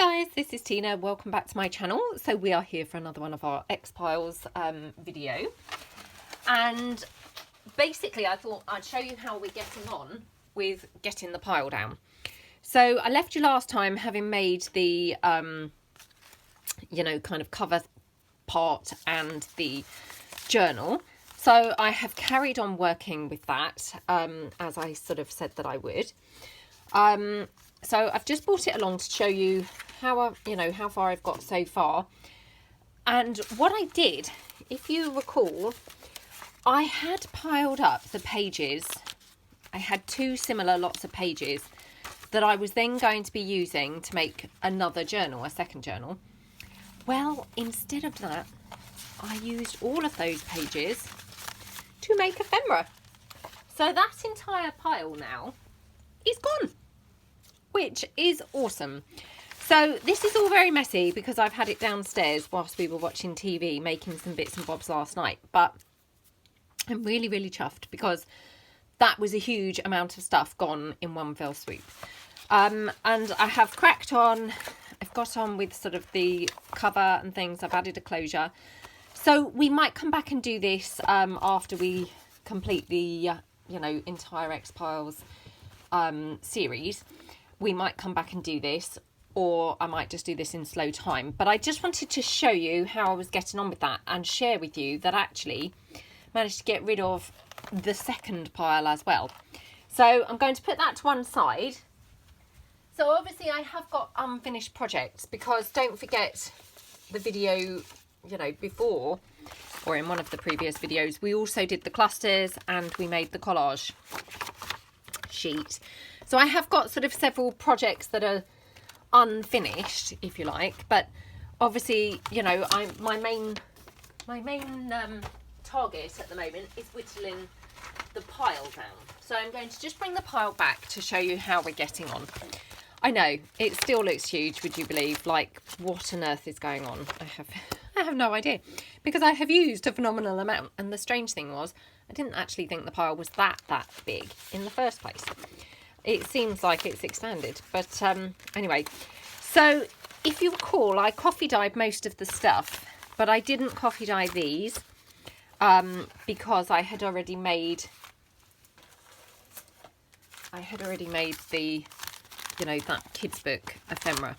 Hi guys, this is Tina. Welcome back to my channel. So we are here for another one of our X-Piles video. And basically I thought I'd show you how we're getting on with getting the pile down. So I left you last time having made the, you know, kind of cover part and the journal. So I have carried on working with that, as I sort of said that I would. So I've just brought it along to show you how how far I've got so far. And what I did, if you recall, I had piled up the pages. I had two similar lots of pages that I was then going to be using to make another journal, a second journal. Well, instead of that, I used all of those pages to make ephemera. So that entire pile now is gone, which is awesome. So this is all very messy because I've had it downstairs whilst we were watching TV, making some bits and bobs last night. But I'm really, really chuffed because that was a huge amount of stuff gone in one fell swoop. And I have cracked on. I've got on with sort of the cover and things. I've added a closure. So we might come back and do this after we complete the, entire X-Piles series. We might come back and do this, or I might just do this in slow time. But I just wanted to show you how I was getting on with that and share with you that actually managed to get rid of the second pile as well. So I'm going to put that to one side. So obviously I have got unfinished projects because don't forget the video, before, or in one of the previous videos, we also did the clusters and we made the collage sheet. So I have got sort of several projects that are unfinished, if you like, but obviously, my main target at the moment is whittling the pile down. So I'm going to just bring the pile back to show you how we're getting on. I know it still looks huge, would you believe? Like, what on earth is going on? I have no idea, because I have used a phenomenal amount, and the strange thing was I didn't actually think the pile was that big in the first place. It seems like it's expanded, but anyway. So if you recall, I coffee dyed most of the stuff, but I didn't coffee dye these because I had already made the, that kids book ephemera.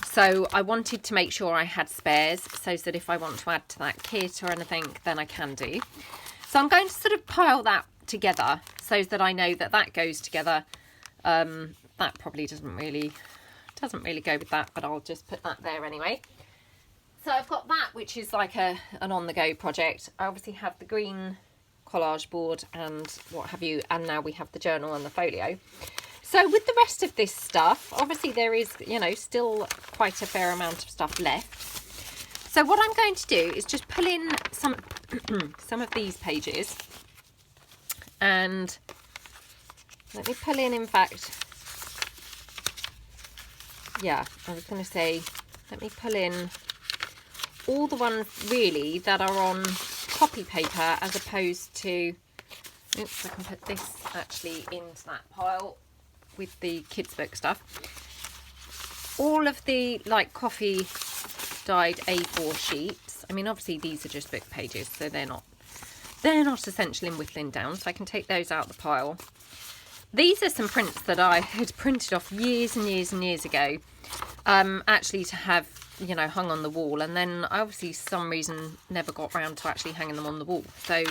So I wanted to make sure I had spares so that if I want to add to that kit or anything, then I can do. So I'm going to sort of pile that together so that I know that that goes together. That probably doesn't really go with that, but I'll just put that there anyway. So I've got that, which is like an on-the-go project. I obviously have the green collage board and what have you, and now we have the journal and the folio. So with the rest of this stuff, obviously there is, still quite a fair amount of stuff left. So what I'm going to do is just pull in some of these pages, and let me pull in fact, yeah, I was going to say, let me pull in all the ones really that are on copy paper as opposed to, oops, I can put this actually into that pile with the kids book stuff. All of the like coffee dyed A4 sheets. I mean, obviously these are just book pages, so they're not essential in whittling down, so I can take those out of the pile. These are some prints that I had printed off years and years and years ago, actually to have, hung on the wall, and then I obviously some reason never got round to actually hanging them on the wall. So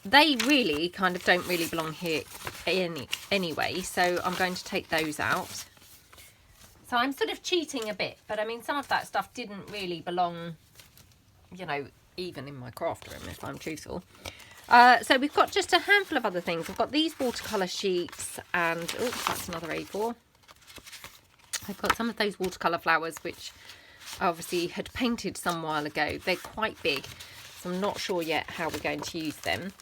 they really kind of don't really belong here anyway, so I'm going to take those out. So I'm sort of cheating a bit, but I mean, some of that stuff didn't really belong, even in my craft room, if I'm truthful. So we've got just a handful of other things. We've got these watercolour sheets, and oops, that's another A4. I've got some of those watercolour flowers, which I obviously had painted some while ago. They're quite big, so I'm not sure yet how we're going to use them.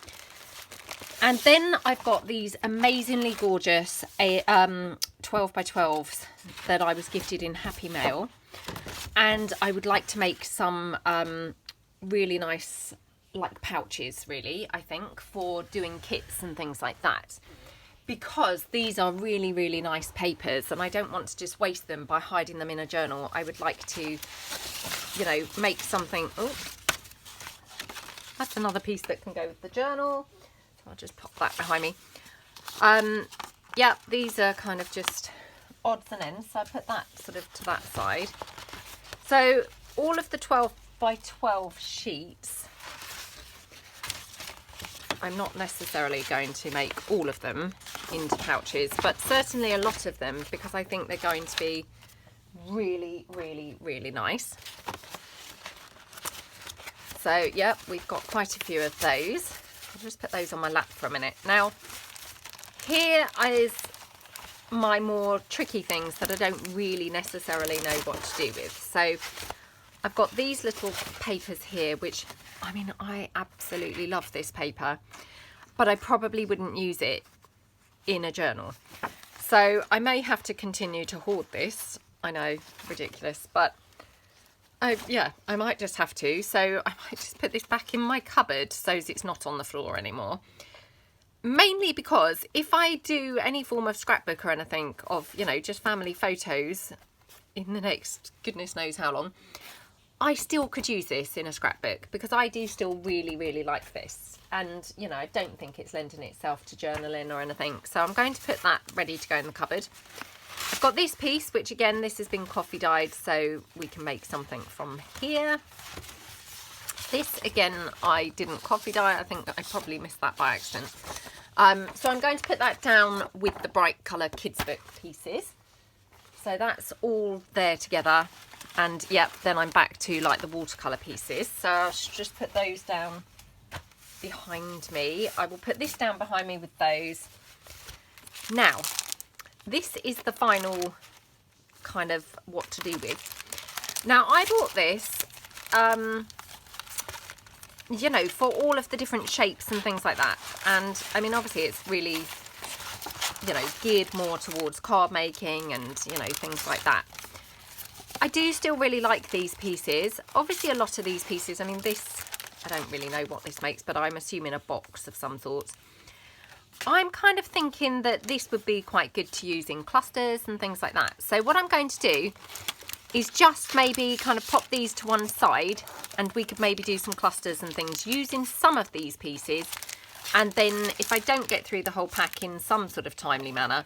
And then I've got these amazingly gorgeous 12 by 12s that I was gifted in Happy Mail, and I would like to make some really nice like pouches, really, I think, for doing kits and things like that. because these are really, really nice papers and I don't want to just waste them by hiding them in a journal. I would like to, you know, make something. Oh, that's another piece that can go with the journal. So I'll just pop that behind me. Yeah, these are kind of just odds and ends. So I put that sort of to that side. So all of the 12 by 12 sheets, I'm not necessarily going to make all of them into pouches, but certainly a lot of them, because I think they're going to be really, really, really nice. So, yep, we've got quite a few of those. I'll just put those on my lap for a minute. Now, here is my more tricky things that I don't really necessarily know what to do with. So, I've got these little papers here, which, I mean, I absolutely love this paper, but I probably wouldn't use it in a journal. So I may have to continue to hoard this. I know, ridiculous, but yeah, I might just have to. So I might just put this back in my cupboard so it's not on the floor anymore. Mainly because if I do any form of scrapbook or anything of, you know, just family photos in the next goodness knows how long, I still could use this in a scrapbook because I do still really, really like this. And, you know, I don't think it's lending itself to journaling or anything. So I'm going to put that ready to go in the cupboard. I've got this piece, which again, this has been coffee dyed, so we can make something from here. This, again, I didn't coffee dye. I think I probably missed that by accident. So I'm going to put that down with the bright colour kids book pieces. So that's all there together. And yep, then I'm back to like the watercolour pieces. So I'll just put those down behind me. I will put this down behind me with those. Now, this is the final kind of what to do with. Now, I bought this, you know, for all of the different shapes and things like that. And I mean, obviously it's really, you know, geared more towards card making and, you know, things like that. I do still really like these pieces. Obviously a lot of these pieces, I mean this, I don't really know what this makes, but I'm assuming a box of some sort. I'm kind of thinking that this would be quite good to use in clusters and things like that. So what I'm going to do is just maybe kind of pop these to one side and we could maybe do some clusters and things using some of these pieces. And then if I don't get through the whole pack in some sort of timely manner,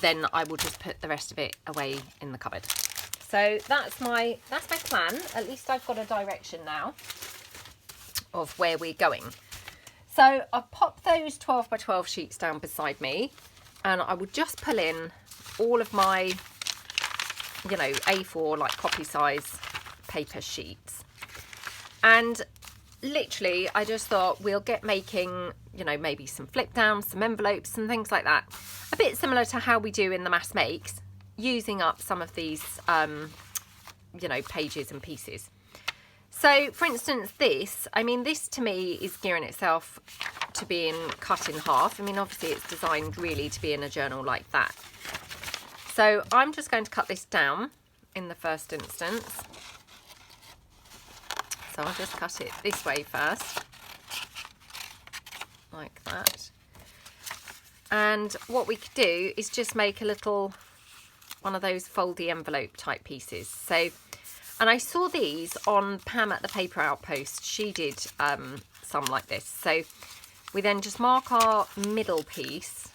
then I will just put the rest of it away in the cupboard. So that's my plan. At least I've got a direction now of where we're going. So I've popped those 12 by 12 sheets down beside me and I will just pull in all of my, you know, A4 like copy size paper sheets. And literally I just thought we'll get making, you know, maybe some flip downs, some envelopes, some things like that. A bit similar to how we do in the mass makes, using up some of these, you know, pages and pieces. So, for instance, this, I mean, this to me is gearing itself to being cut in half. I mean, obviously it's designed really to be in a journal like that. So I'm just going to cut this down in the first instance. So I'll just cut it this way first, like that. And what we could do is just make a little one of those foldy envelope type pieces. So, and I saw these on Pam at the Paper Outpost. She did some like this. So we then just mark our middle piece,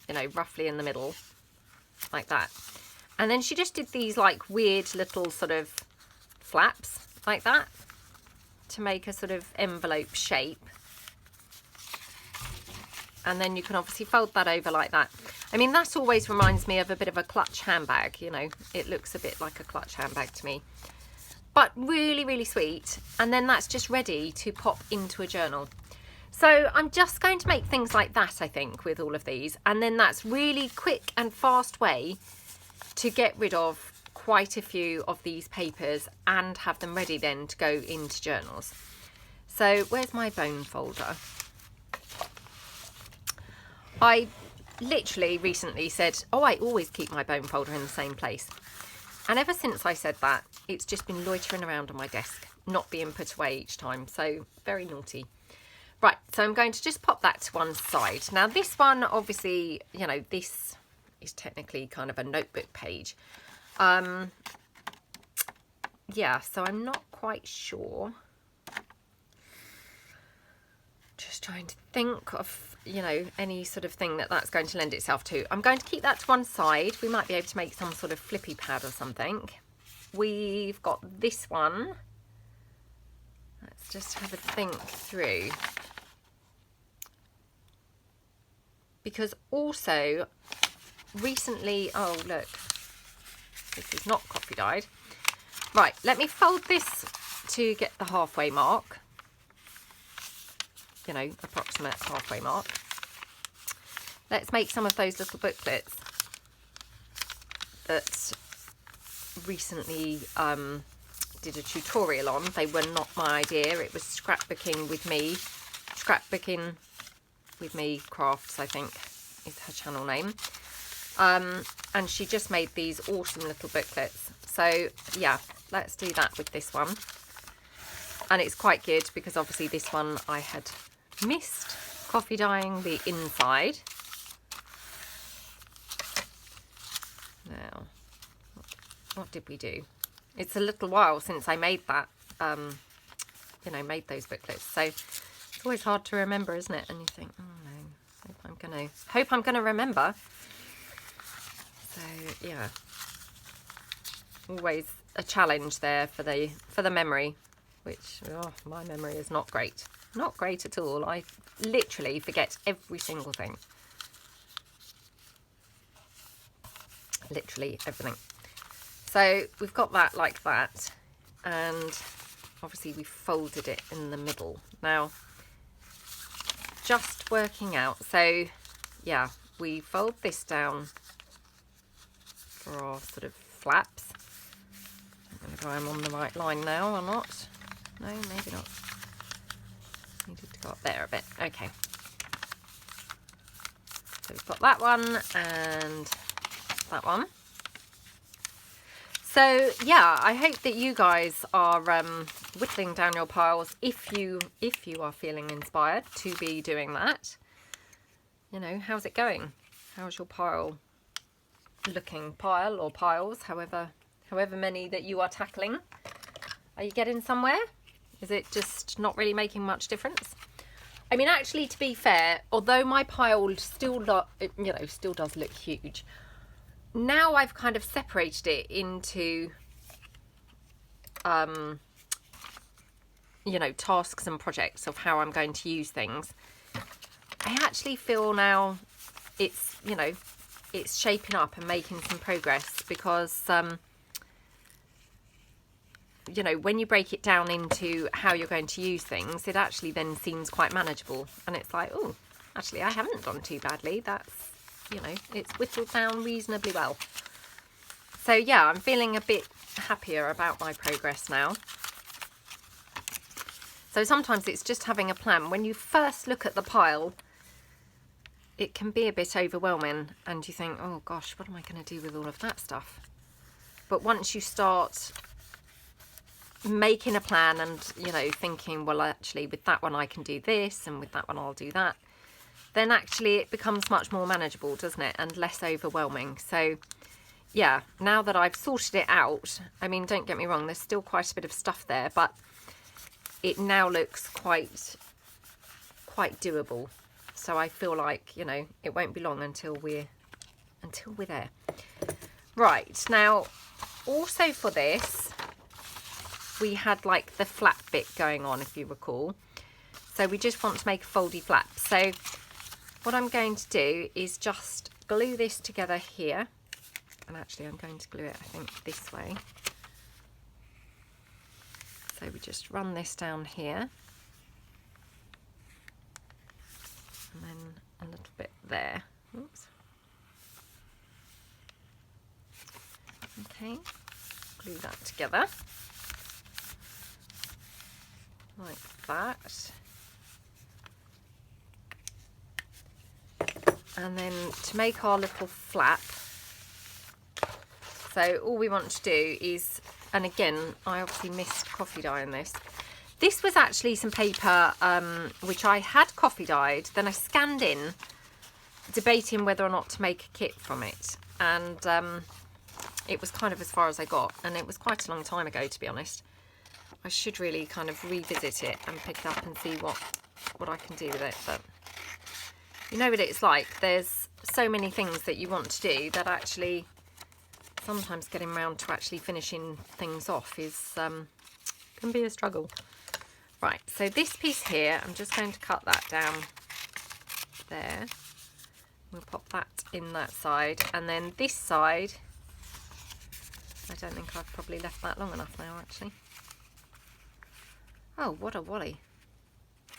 you know, roughly in the middle, like that. And then she just did these like weird little sort of flaps like that to make a sort of envelope shape. And then you can obviously fold that over like that. I mean, that always reminds me of a bit of a clutch handbag, you know, it looks a bit like a clutch handbag to me. But really, really sweet. And then that's just ready to pop into a journal. So I'm just going to make things like that, I think, with all of these. And then that's really quick and fast way to get rid of quite a few of these papers and have them ready then to go into journals. So where's my bone folder? I literally recently said, oh, I always keep my bone folder in the same place. And ever since I said that, it's just been loitering around on my desk, not being put away each time. So very naughty. Right, so I'm going to just pop that to one side. Now this one, obviously, you know, this is technically kind of a notebook page. Yeah, so I'm not quite sure. Just trying to think of, you know, any sort of thing that that's going to lend itself to. I'm going to keep that to one side. We might be able to make some sort of flippy pad or something. We've got this one. Let's just have a think through. Because also, recently, oh look, this is not coffee dyed. Right, let me fold this to get the halfway mark. You know, approximate halfway mark. Let's make some of those little booklets that recently did a tutorial on. They were not my idea. It was scrapbooking with me. Scrapbooking with me crafts, I think is her channel name. And she just made these awesome little booklets. So yeah, let's do that with this one. And it's quite good because obviously this one I had missed coffee dyeing the inside. Now, what did we do? It's a little while since I made that, you know, made those booklets. So it's always hard to remember, isn't it? And you think, oh no, hope I'm gonna remember. So yeah, always a challenge there for the memory, which my memory is not great. Not great at all. I literally forget every single thing. Literally everything. So we've got that like that, and obviously we folded it in the middle. Now, just working out. So yeah, we fold this down for our sort of flaps. I don't know if I'm on the right line now or not. No, maybe not. Needed to go up there a bit. Okay. So we've got that one and that one. So yeah, I hope that you guys are whittling down your piles if you are feeling inspired to be doing that. You know, how's it going? How's your pile looking? Pile or piles, however many that you are tackling. Are you getting somewhere? Is it just not really making much difference? I mean, actually, to be fair, although my pile still does look huge, now I've kind of separated it into, you know, tasks and projects of how I'm going to use things. I actually feel now it's, you know, it's shaping up and making some progress because, you know, when you break it down into how you're going to use things, it actually then seems quite manageable. And it's like, oh, actually, I haven't done too badly. That's, you know, it's whittled down reasonably well. So yeah, I'm feeling a bit happier about my progress now. So sometimes it's just having a plan. When you first look at the pile, it can be a bit overwhelming and you think, oh gosh, what am I going to do with all of that stuff? But once you start making a plan and, you know, thinking, well, actually with that one I can do this and with that one I'll do that, then actually it becomes much more manageable, doesn't it? And less overwhelming. So yeah, now that I've sorted it out, I mean, don't get me wrong, there's still quite a bit of stuff there, but it now looks quite doable. So I feel like, you know, it won't be long until we're there. Right, now also for this, we had like the flap bit going on, if you recall. So we just want to make a foldy flap. So what I'm going to do is just glue this together here. And actually I'm going to glue it, I think, this way. So we just run this down here. And then a little bit there. Oops. Okay, glue that together. Like that. And then to make our little flap, so all we want to do is, and again, I obviously missed coffee dye in this. This was actually some paper which I had coffee dyed, then I scanned in, debating whether or not to make a kit from it, and it was kind of as far as I got, and it was quite a long time ago, to be honest. I should really kind of revisit it and pick it up and see what I can do with it, but you know what it's like, there's so many things that you want to do that actually sometimes getting around to actually finishing things off is can be a struggle. Right, so this piece here, I'm just going to cut that down there. We'll pop that in that side, and then this side, I don't think I've probably left that long enough now, actually. Oh, what a wally.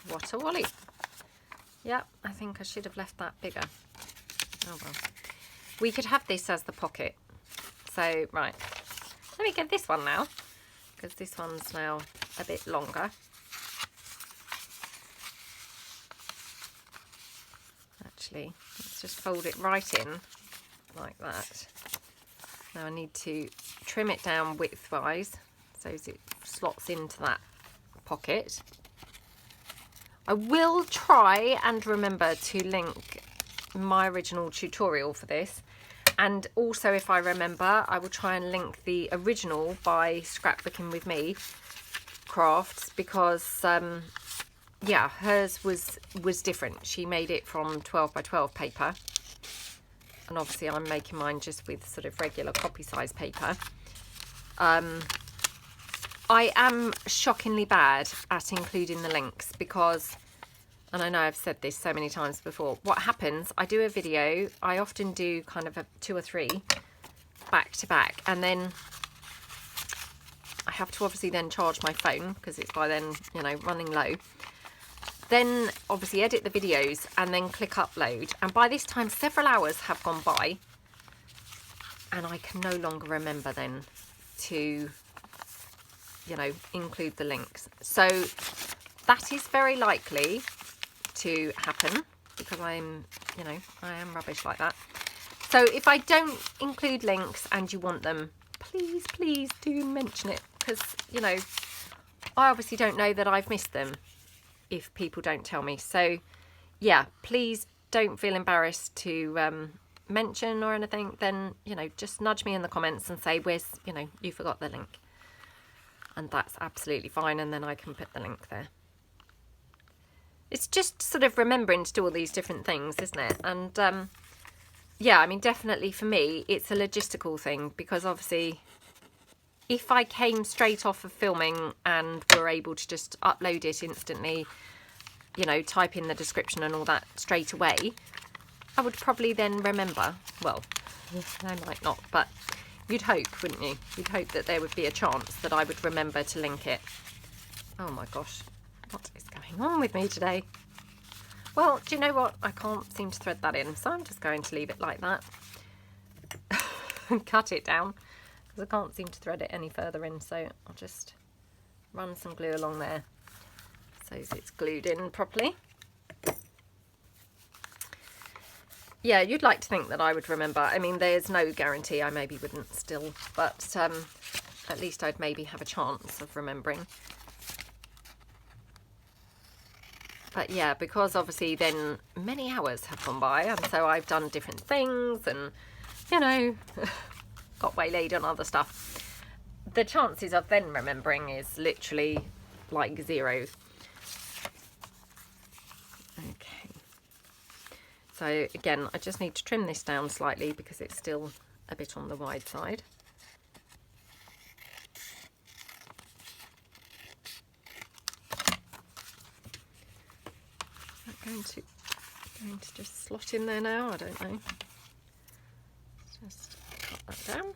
What a wally. Yep, I think I should have left that bigger. Oh well. We could have this as the pocket. So, right. Let me get this one now, because this one's now a bit longer. Actually, let's just fold it right in like that. Now I need to trim it down widthwise so as it slots into that pocket. I will try and remember to link my original tutorial for this, and also if I remember I will try and link the original by Scrapbooking with Me crafts, because yeah, hers was different. She made it from 12 by 12 paper, and obviously I'm making mine just with sort of regular copy size paper. I am shockingly bad at including the links because, and I know I've said this so many times before, what happens, I do a video, I often do kind of 2 or 3 back to back, and then I have to obviously then charge my phone because it's by then, you know, running low. Then obviously edit the videos and then click upload, and by this time several hours have gone by and I can no longer remember then to, you know, include the links. So that is very likely to happen because I'm, you know, I am rubbish like that. So if I don't include links and you want them, please, please do mention it, because, you know, I obviously don't know that I've missed them if people don't tell me. So yeah, please don't feel embarrassed to mention or anything. Then, you know, just nudge me in the comments and say, where's, you know, you forgot the link, and that's absolutely fine, and then I can put the link there. It's just sort of remembering to do all these different things, isn't it? And yeah, I mean, definitely for me it's a logistical thing, because obviously if I came straight off of filming and were able to just upload it instantly, you know, type in the description and all that straight away, I would probably then remember. Well, I might not, but you'd hope, wouldn't you? You'd hope that there would be a chance that I would remember to link it. Oh my gosh, what is going on with me today? Well, do you know what? I can't seem to thread that in, so I'm just going to leave it like that and cut it down, because I can't seem to thread it any further in. So I'll just run some glue along there so it's glued in properly. Yeah, you'd like to think that I would remember. I mean, there's no guarantee, I maybe wouldn't still, but at least I'd maybe have a chance of remembering. But yeah, because obviously then many hours have gone by, and so I've done different things and, you know, got waylaid on other stuff. The chances of then remembering is literally like 0. Okay. So again, I just need to trim this down slightly because it's still a bit on the wide side. Going to just slot in there now, I don't know. Just cut that down.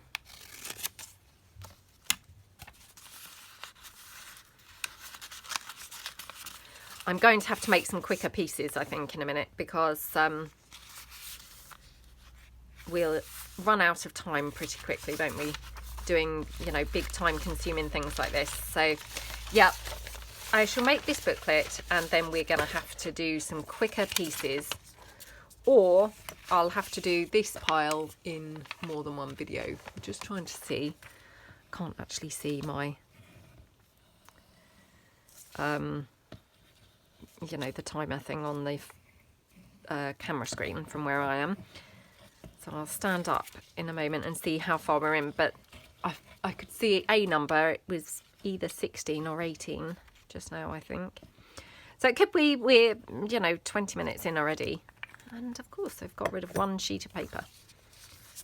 I'm going to have to make some quicker pieces, I think, in a minute, because we'll run out of time pretty quickly, won't we, doing, you know, big time consuming things like this. So yeah, I shall make this booklet, and then we're going to have to do some quicker pieces, or I'll have to do this pile in more than one video. I'm just trying to see. Can't actually see my you know, the timer thing on the camera screen from where I am. So I'll stand up in a moment and see how far we're in, but I could see a number. It was either 16 or 18 just now, I think. So it could be we're, you know, 20 minutes in already. And of course I've got rid of one sheet of paper.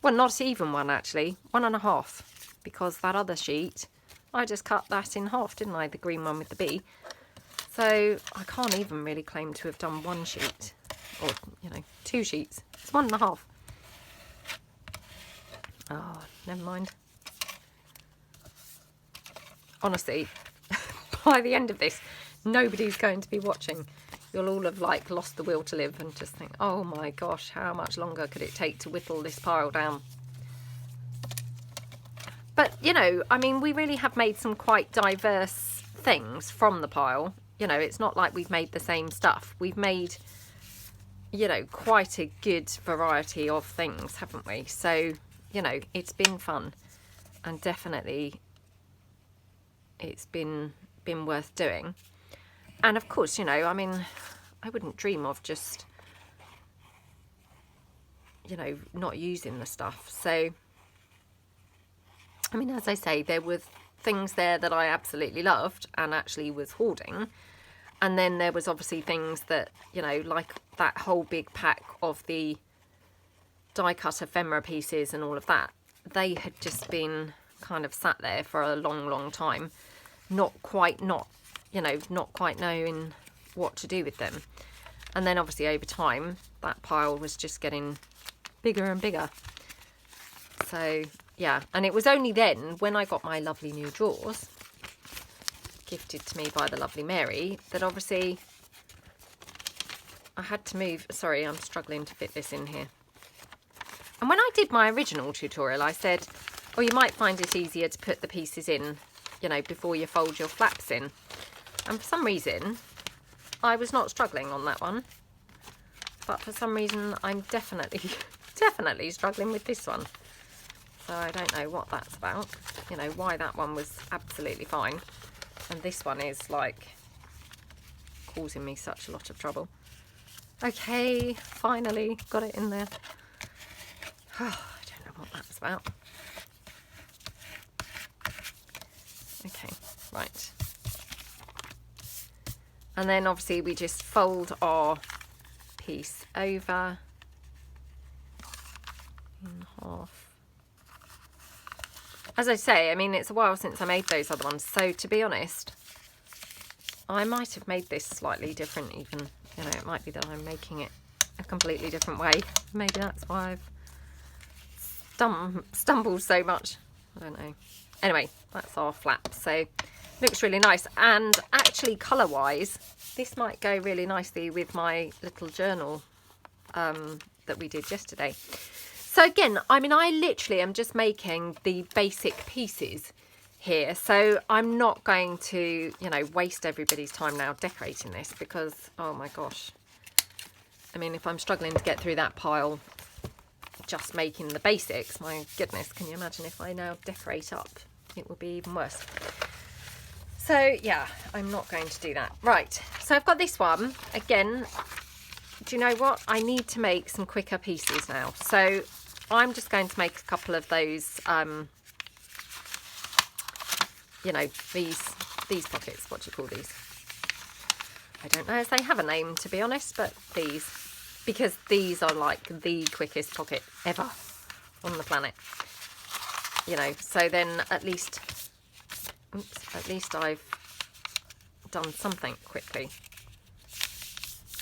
Well, not even one actually, 1.5, because that other sheet, I just cut that in half, didn't I? The green one with the bee. So I can't even really claim to have done one sheet, or, you know, 2 sheets. It's 1.5. Oh, never mind. Honestly, by the end of this, nobody's going to be watching. You'll all have like lost the will to live and just think, oh my gosh, how much longer could it take to whittle this pile down? But, you know, I mean, we really have made some quite diverse things from the pile. You know, it's not like we've made the same stuff. We've made, you know, quite a good variety of things, haven't we? So, you know, it's been fun, and definitely it's been worth doing. And of course, you know, I mean, I wouldn't dream of just, you know, not using the stuff. So, I mean, as I say, there were things there that I absolutely loved and actually was hoarding. And then there was obviously things that, you know, like that whole big pack of the die cut ephemera pieces and all of that. They had just been kind of sat there for a long, long time. Not quite knowing what to do with them. And then obviously over time, that pile was just getting bigger and bigger. So, yeah. And it was only then, when I got my lovely new drawers, gifted to me by the lovely Mary, that obviously I had to move. Sorry, I'm struggling to fit this in here. And when I did my original tutorial, I said, oh, you might find it easier to put the pieces in, you know, before you fold your flaps in. And for some reason, I was not struggling on that one. But for some reason, I'm definitely struggling with this one. So I don't know what that's about. You know, why that one was absolutely fine. And this one is, like, causing me such a lot of trouble. Okay, finally got it in there. Oh, I don't know what that's about. Okay, right. And then obviously we just fold our piece over in half. As I say, I mean, it's a while since I made those other ones, so to be honest, I might have made this slightly different even. You know, it might be that I'm making it a completely different way. Maybe that's why I've stumbled so much. I don't know. Anyway, that's our flap. So, looks really nice. And actually, colour-wise, this might go really nicely with my little journal that we did yesterday. So again, I mean, I literally am just making the basic pieces here. So I'm not going to, you know, waste everybody's time now decorating this because, oh my gosh. I mean, if I'm struggling to get through that pile just making the basics, my goodness, can you imagine if I now decorate up? It would be even worse. So yeah, I'm not going to do that. Right, so I've got this one. Again, do you know what? I need to make some quicker pieces now. So I'm just going to make a couple of those, you know, these pockets. What do you call these? I don't know if they have a name, to be honest, but these, because these are like the quickest pocket ever on the planet. You know, so then at least, oops, at least I've done something quickly.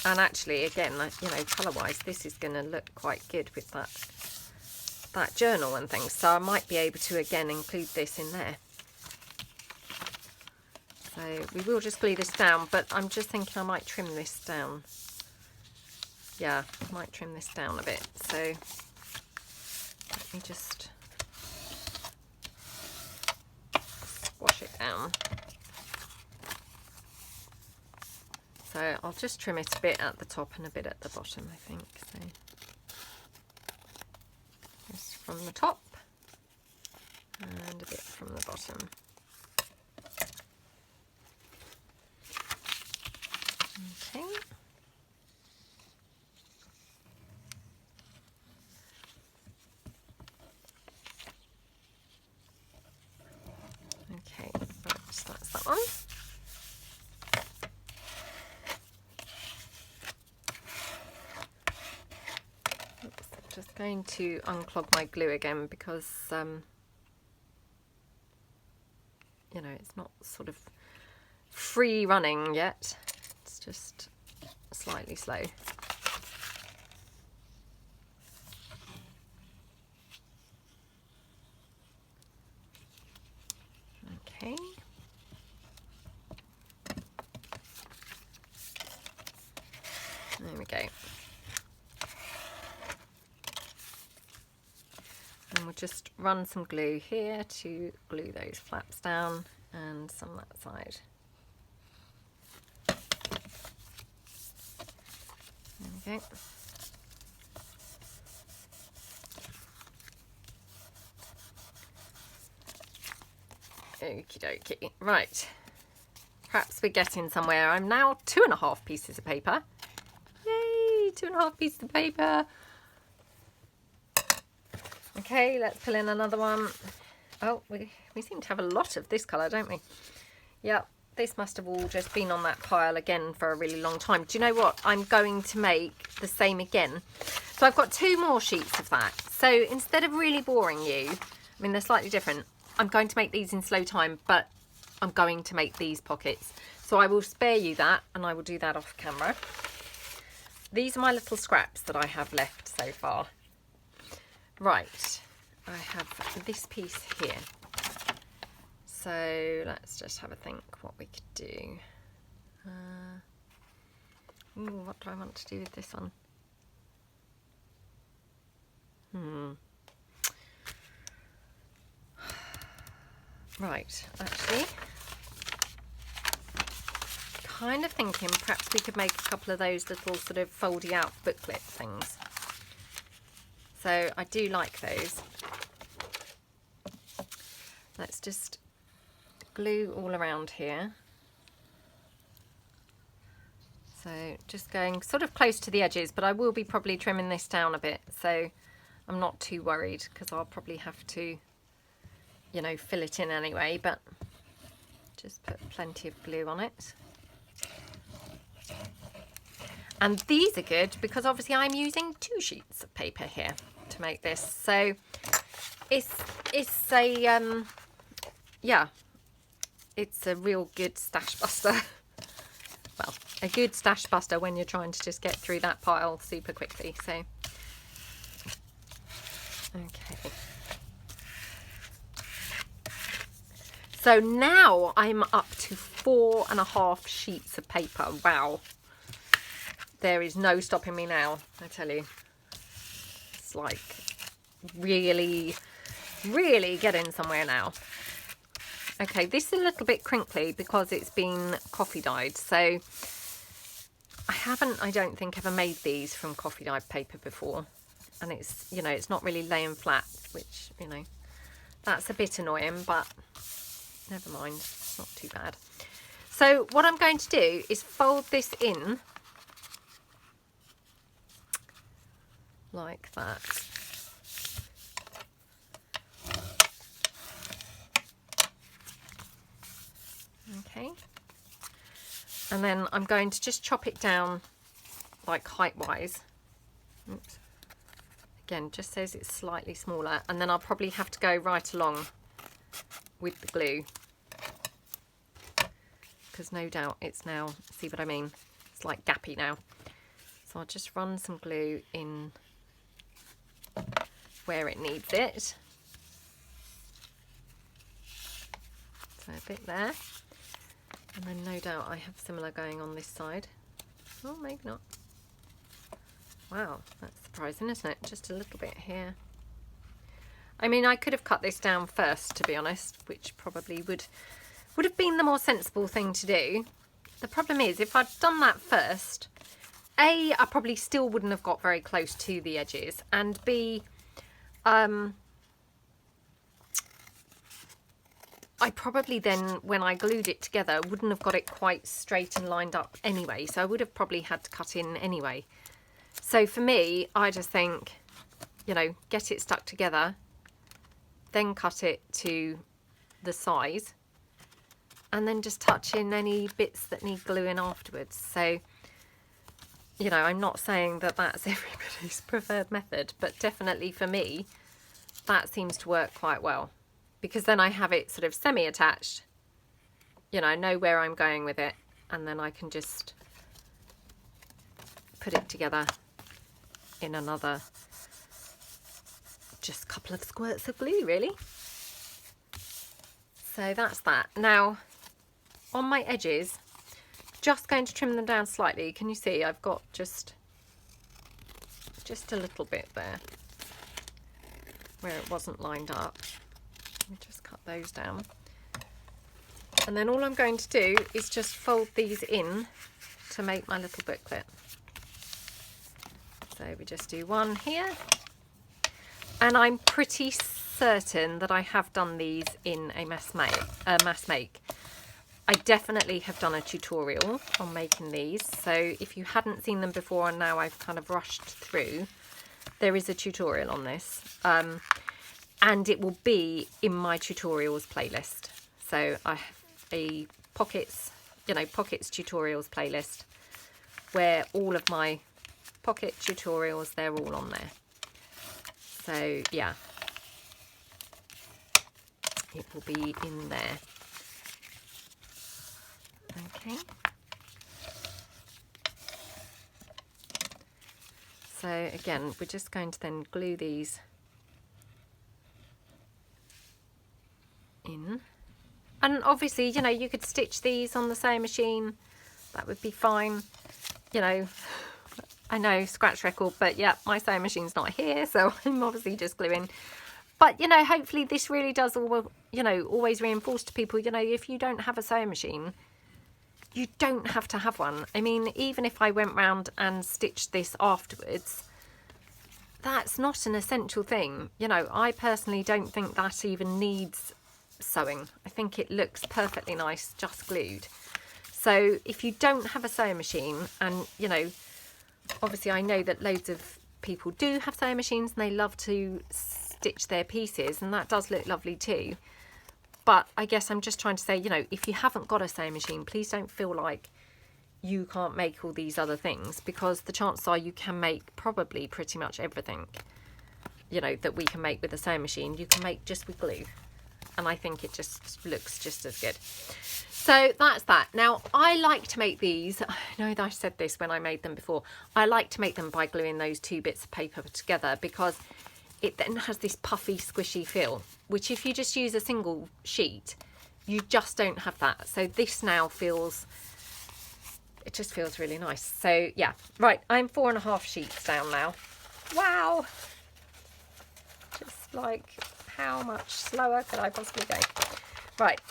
And actually, again, you know, colour-wise, this is going to look quite good with that journal and things. So I might be able to, again, include this in there. So we will just glue this down, but I'm just thinking I might trim this down. Yeah, I might trim this down a bit. So let me just squash it down. So I'll just trim it a bit at the top and a bit at the bottom, I think. So just from the top and a bit from the bottom. so that's that one. Oops, I'm just going to unclog my glue again because, you know, it's not sort of free running yet. It's just slightly slow. Okay. There we go. And we'll just run some glue here to glue those flaps down and some on that side. There we go. Okie dokie. Right. Perhaps we're getting somewhere. I'm now 2.5 pieces of paper. Yay! 2.5 pieces of paper. Okay, let's pull in another one. Oh, we seem to have a lot of this colour, don't we? Yep, this must have all just been on that pile again for a really long time. Do you know what? I'm going to make the same again. So I've got 2 more sheets of that. So instead of really boring you, I mean, they're slightly different. I'm going to make these in slow time, but I'm going to make these pockets. So I will spare you that, and I will do that off camera. These are my little scraps that I have left so far. Right, I have this piece here. So let's just have a think what we could do. Ooh, what do I want to do with this one? Right, actually, kind of thinking perhaps we could make a couple of those little sort of foldy out booklet things. So I do like those. Let's just glue all around here. So just going sort of close to the edges, but I will be probably trimming this down a bit, so I'm not too worried because I'll probably have to, you know, fill it in anyway, but just put plenty of glue on it. And these are good because obviously I'm using 2 sheets of paper here to make this. So it's a, yeah, it's a real good stash buster. Well, a good stash buster when you're trying to just get through that pile super quickly. So, okay. So now I'm up to 4.5 sheets of paper. Wow. There is no stopping me now, I tell you. It's like really, really getting somewhere now. Okay, this is a little bit crinkly because it's been coffee dyed. So I don't think ever made these from coffee dyed paper before. And it's, you know, it's not really laying flat, which, you know, that's a bit annoying, but never mind, it's not too bad. So what I'm going to do is fold this in like that. Okay. And then I'm going to just chop it down like height-wise. Oops. Again, just says it's slightly smaller, and then I'll probably have to go right along with the glue because no doubt it's now, see what I mean, it's like gappy now. So I'll just run some glue in where it needs it. So a bit there, and then no doubt I have similar going on this side. Oh, maybe not. Wow, that's surprising, isn't it? Just a little bit here. I mean, I could have cut this down first, to be honest, which probably would have been the more sensible thing to do. The problem is, if I'd done that first, A, I probably still wouldn't have got very close to the edges, and B, I probably then, when I glued it together, wouldn't have got it quite straight and lined up anyway, so I would have probably had to cut in anyway. So for me, I just think, you know, get it stuck together, then cut it to the size, and then just touch in any bits that need gluing afterwards. So, you know, I'm not saying that that's everybody's preferred method, but definitely for me, that seems to work quite well, because then I have it sort of semi-attached, you know, I know where I'm going with it, and then I can just put it together in another, just a couple of squirts of glue really. So that's that. Now on my edges, just going to trim them down slightly. Can you see I've got just a little bit there where it wasn't lined up. Let me just cut those down. And then all I'm going to do is just fold these in to make my little booklet. So we just do one here. And I'm pretty certain that I have done these in a mass make. I definitely have done a tutorial on making these. So if you hadn't seen them before and now I've kind of rushed through, there is a tutorial on this. And it will be in my tutorials playlist. So I have a pockets tutorials playlist where all of my pocket tutorials, they're all on there. So yeah, it will be in there. Okay. So again, we're just going to then glue these in. And obviously, you know, you could stitch these on the sewing machine. That would be fine. You know, I know, scratch record, but yeah, my sewing machine's not here, so I'm obviously just gluing. But, you know, hopefully this really does, you know, always reinforce to people, you know, if you don't have a sewing machine, you don't have to have one. I mean, even if I went round and stitched this afterwards, that's not an essential thing. You know, I personally don't think that even needs sewing. I think it looks perfectly nice just glued. So if you don't have a sewing machine, and you know, obviously I know that loads of people do have sewing machines and they love to stitch their pieces, and that does look lovely too, but I guess I'm just trying to say, you know, if you haven't got a sewing machine, please don't feel like you can't make all these other things, because the chances are you can make probably pretty much everything, you know, that we can make with a sewing machine, you can make just with glue. And I think it just looks just as good. So that's that. Now, I like to make these, I know that I said this when I made them before, I like to make them by gluing those two bits of paper together, because it then has this puffy, squishy feel, which if you just use a single sheet, you just don't have that. So this now feels, it just feels really nice. So yeah, right, I'm 4.5 sheets down now. Wow. Just like, how much slower could I possibly go? Right,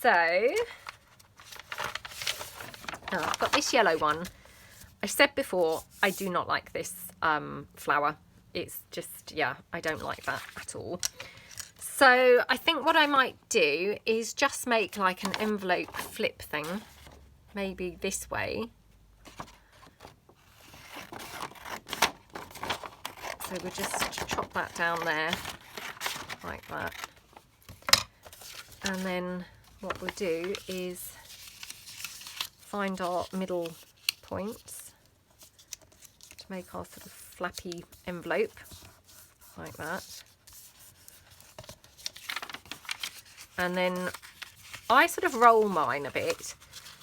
so I've got this yellow one. I said before, I do not like this flower. It's just, yeah, I don't like that at all. So I think what I might do is just make like an envelope flip thing, maybe this way. So we'll just chop that down there like that. And then what we'll do is find our middle points to make our sort of flappy envelope like that. And then I sort of roll mine a bit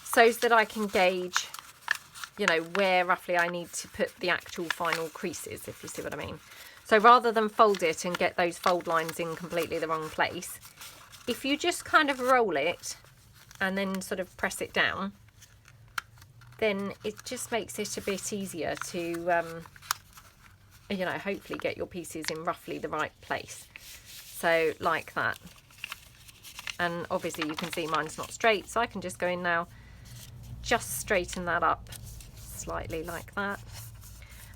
so that I can gauge, you know, where roughly I need to put the actual final creases, if you see what I mean. So rather than fold it and get those fold lines in completely the wrong place, if you just kind of roll it and then sort of press it down, then it just makes it a bit easier to, you know, hopefully get your pieces in roughly the right place. So like that. And obviously you can see mine's not straight, so I can just go in now, just straighten that up slightly like that.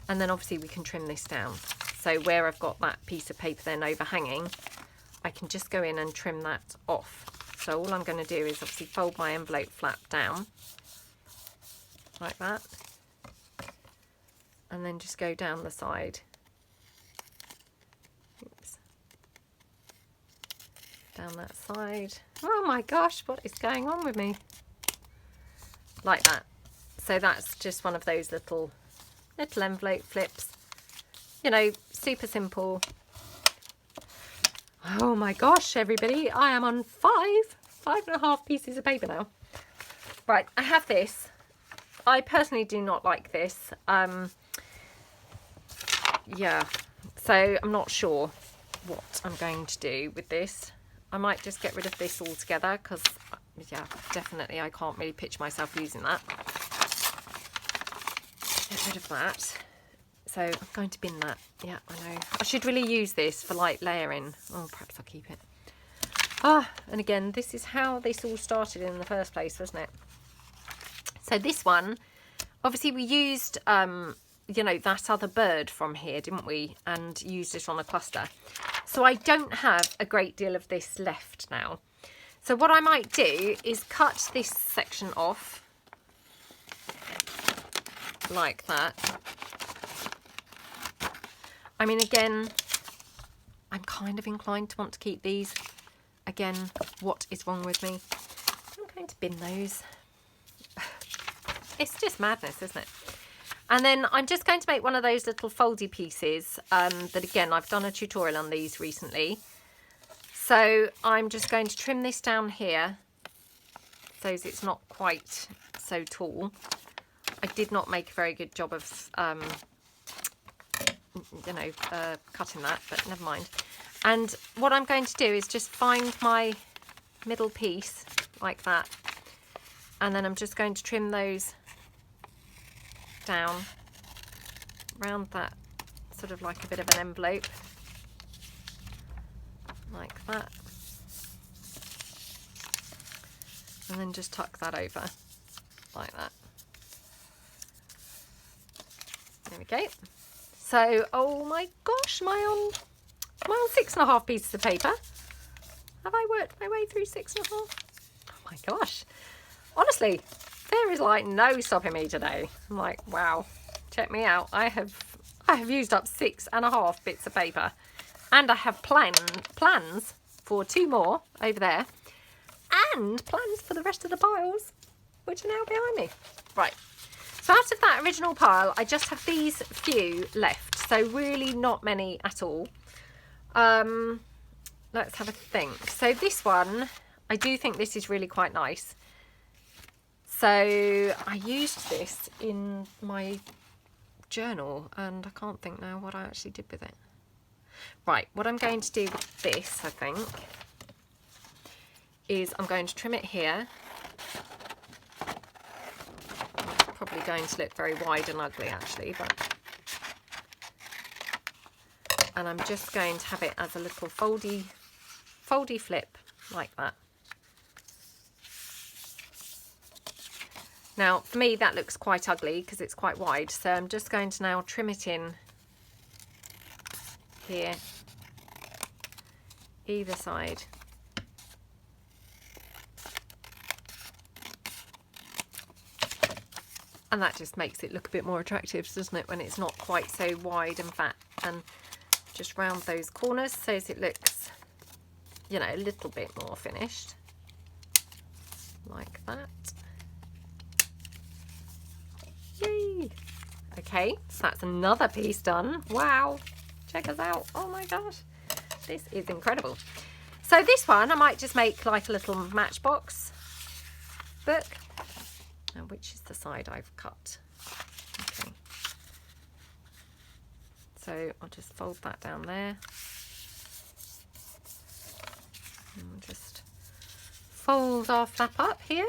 And then obviously we can trim this down. So where I've got that piece of paper then overhanging, I can just go in and trim that off. So all I'm going to do is obviously fold my envelope flap down like that, and then just go down the side. Oops. down that side. Oh my gosh, what is going on with me? Like that. So that's just one of those little envelope flips. You know, super simple. Oh my gosh, everybody, I am on 5.5 pieces of paper now. Right, I have this. I personally do not like this. Yeah, so I'm not sure what I'm going to do with this. I might just get rid of this altogether because, yeah, definitely I can't really picture myself using that. Get rid of that. So I'm going to bin that. Yeah, I know. I should really use this for like layering. Oh, perhaps I'll keep it. Ah, and again, this is how this all started in the first place, wasn't it? So this one, obviously we used, you know, that other bird from here, didn't we? And used it on a cluster. So I don't have a great deal of this left now. So what I might do is cut this section off like that. I mean, again, I'm kind of inclined to want to keep these. Again, what is wrong with me? I'm going to bin those. It's just madness, isn't it? And then I'm just going to make one of those little foldy pieces that, again, I've done a tutorial on these recently. So I'm just going to trim this down here so it's not quite so tall. I did not make a very good job of, you know, cutting that, but never mind. And what I'm going to do is just find my middle piece like that. And then I'm just going to trim those down around that, sort of like a bit of an envelope, like that, and then just tuck that over like that. There we go. So, oh my gosh, am I on 6.5 pieces of paper? Have I worked my way through 6.5? Oh my gosh, honestly, there is like no stopping me today. I'm like, wow, check me out. I have used up 6.5 bits of paper, and I have plans for 2 more over there, and plans for the rest of the piles, which are now behind me. Right, so out of that original pile, I just have these few left, so really not many at all. Let's have a think. So this one, I do think this is really quite nice. So I used this in my journal, and I can't think now what I actually did with it. Right, what I'm going to do with this, I think, is I'm going to trim it here. It's probably going to look very wide and ugly actually, but... And I'm just going to have it as a little foldy flip like that. Now, for me, that looks quite ugly because it's quite wide. So I'm just going to now trim it in here, either side. And that just makes it look a bit more attractive, doesn't it, when it's not quite so wide and fat. And just round those corners so as it looks, you know, a little bit more finished. Like that. Yay! Okay, so that's another piece done. Wow, check us out. Oh my gosh, this is incredible. So this one I might just make like a little matchbox book. Now, which is the side I've cut? Okay, so I'll just fold that down there, and we'll just fold our flap up here.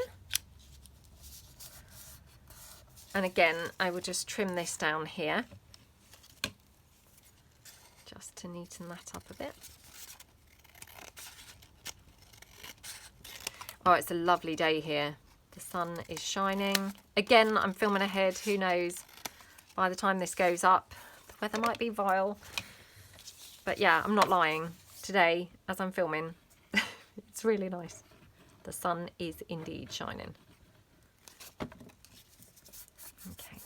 And again, I will just trim this down here, just to neaten that up a bit. Oh, it's a lovely day here. The sun is shining. Again, I'm filming ahead. Who knows? By the time this goes up, the weather might be vile. But yeah, I'm not lying. Today, as I'm filming, it's really nice. The sun is indeed shining. Okay,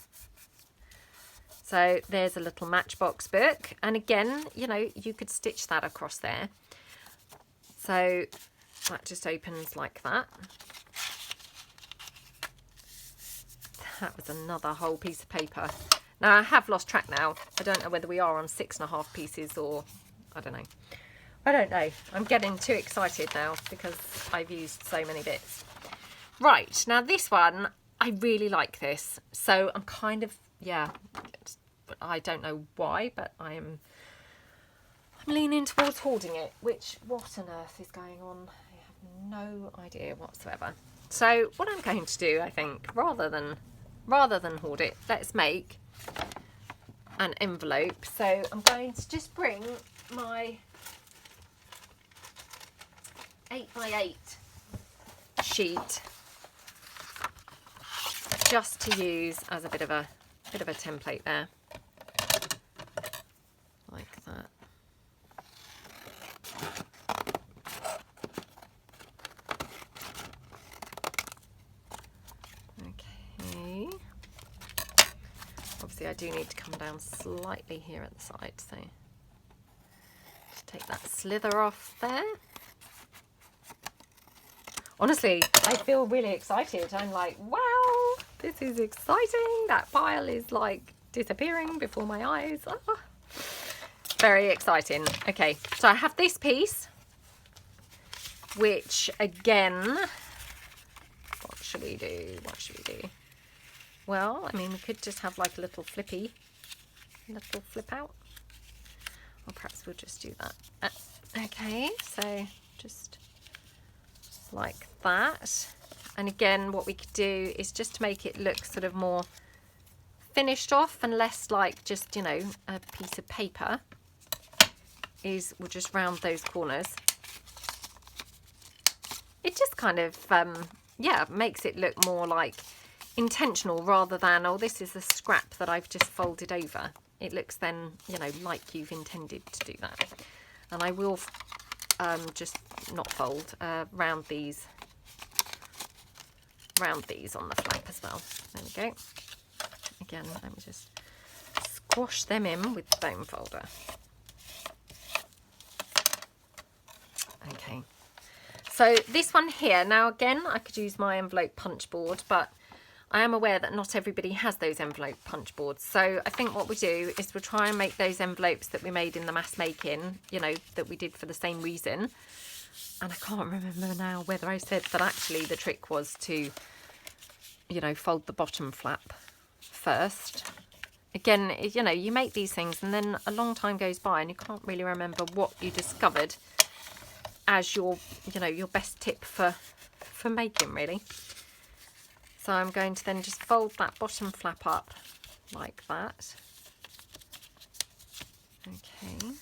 so there's a little matchbox book, and again, you know, you could stitch that across there. So that just opens like that. That was another whole piece of paper. Now I have lost track now. I don't know whether we are on 6.5 pieces or I don't know. I don't know. I'm getting too excited now because I've used so many bits. Right, now this one, I really like this. So I'm kind of, yeah, I don't know why, but I'm leaning towards hoarding it, which, what on earth is going on? I have no idea whatsoever. So what I'm going to do, I think, rather than hoard it, let's make an envelope. So I'm going to just bring my 8x8 sheet just to use as a bit of a template there, like that. Okay. Obviously I do need to come down slightly here at the side, so just take that slither off there. Honestly, I feel really excited. I'm like, wow, this is exciting. That pile is like disappearing before my eyes. Oh, very exciting. Okay, so I have this piece, which again, what should we do? What should we do? Well, I mean, we could just have like a little flip out. Or perhaps we'll just do that. Okay, so just like that. And again, what we could do is just to make it look sort of more finished off and less like just, you know, a piece of paper, is we'll just round those corners. It just kind of yeah, makes it look more like intentional rather than, oh, this is a scrap that I've just folded over. It looks then, you know, like you've intended to do that. And I will just not fold, round these on the flap as well. There we go. Again, let me just squash them in with the foam folder. Okay, so this one here, now again, I could use my envelope punch board, but I am aware that not everybody has those envelope punch boards. So I think what we do is we'll try and make those envelopes that we made in the mass making, you know, that we did for the same reason. And I can't remember now whether I said that actually the trick was to, you know, fold the bottom flap first. Again, you know, you make these things and then a long time goes by and you can't really remember what you discovered as your, you know, your best tip for making, really. So I'm going to then just fold that bottom flap up like that. Okay.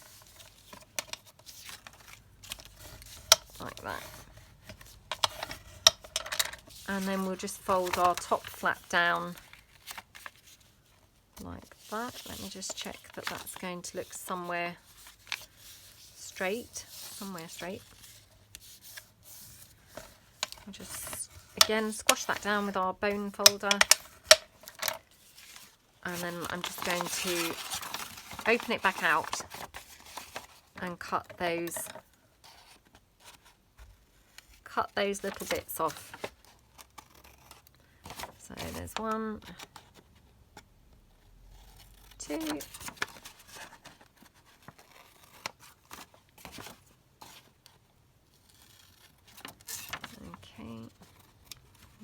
Like that. And then we'll just fold our top flap down like that. Let me just check that that's going to look somewhere straight. I'll just, again, squash that down with our bone folder. And then I'm just going to open it back out and cut those little bits off. So there's 1, 2, okay.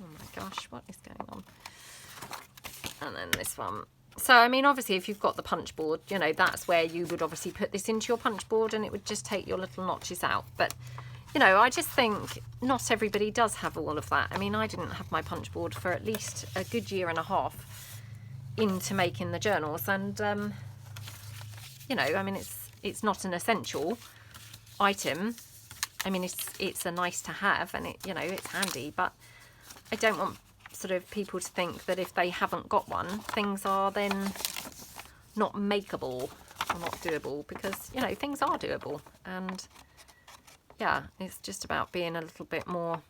Oh my gosh, what is going on? And then this one. So I mean, obviously if you've got the punch board, you know, that's where you would obviously put this into your punch board and it would just take your little notches out. But you know, I just think not everybody does have all of that. I mean, I didn't have my punch board for at least a good 1.5 years into making the journals, and you know, I mean, it's not an essential item. I mean, it's a nice to have, and it, you know, it's handy, but I don't want sort of people to think that if they haven't got one, things are then not makeable or not doable, because you know, things are doable. And yeah, it's just about being a little bit more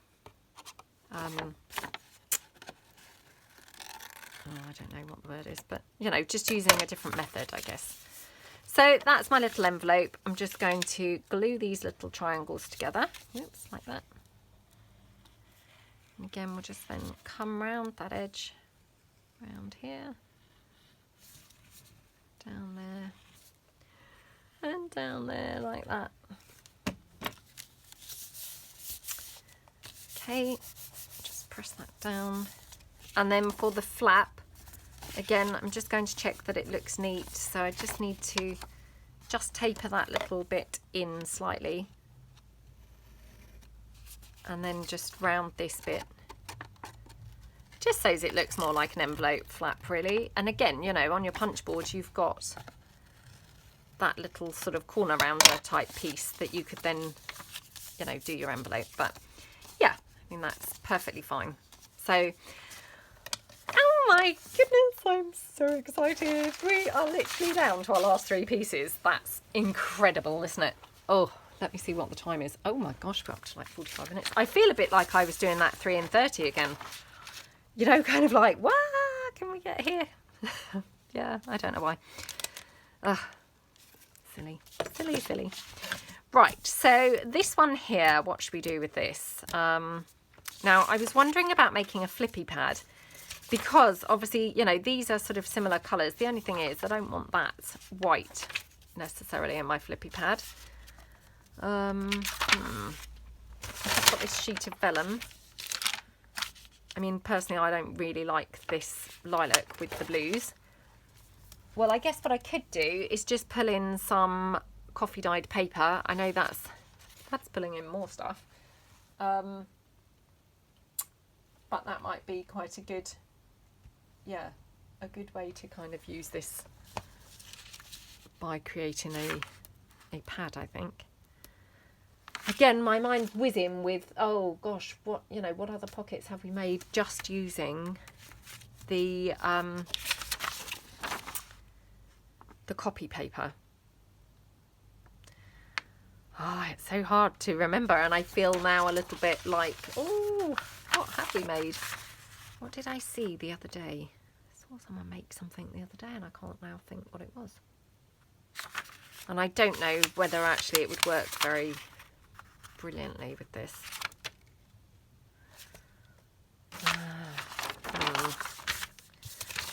I don't know what the word is, but you know, just using a different method, I guess. So that's my little envelope. I'm just going to glue these little triangles together. Oops, like that. And again, we'll just then come round that edge, round here, down there, and down there like that. Okay, just press that down. And then for the flap, again, I'm just going to check that it looks neat. So I just need to just taper that little bit in slightly. And then just round this bit. Just so it looks more like an envelope flap, really. And again, you know, on your punch board, you've got that little sort of corner rounder type piece that you could then, you know, do your envelope. But yeah, I mean, that's perfectly fine. So, oh my goodness, I'm so excited. We are literally down to our last 3 pieces. That's incredible, isn't it? Oh, let me see what the time is. Oh my gosh, we're up to like 45 minutes. I feel a bit like I was doing that 3 and 30 again. You know, kind of like, what can we get here? Yeah, I don't know why. Ugh, silly, silly, silly. Right, so this one here, what should we do with this? Now, I was wondering about making a flippy pad because obviously, you know, these are sort of similar colours. The only thing is I don't want that white necessarily in my flippy pad. I've got this sheet of vellum. I mean, personally, I don't really like this lilac with the blues. Well, I guess what I could do is just pull in some coffee dyed paper. I know that's pulling in more stuff. But that might be quite a good, yeah, a good way to kind of use this by creating a pad, I think. Again, my mind's whizzing with, oh gosh, what other pockets have we made just using the copy paper? Oh, it's so hard to remember, and I feel now a little bit like, oh, what have we made? What did I see the other day? I saw someone make something the other day, and I can't now think what it was. And I don't know whether actually it would work very brilliantly with this.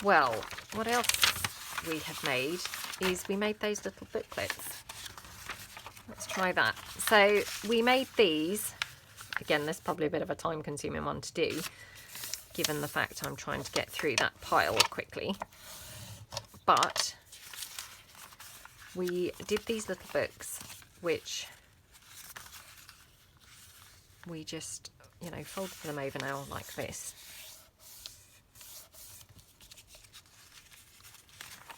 Well, what else we have made is we made those little booklets. Let's try that. So we made these. Again, this is probably a bit of a time consuming one to do, given the fact I'm trying to get through that pile quickly. But we did these little books, which we just, you know, fold them over now like this.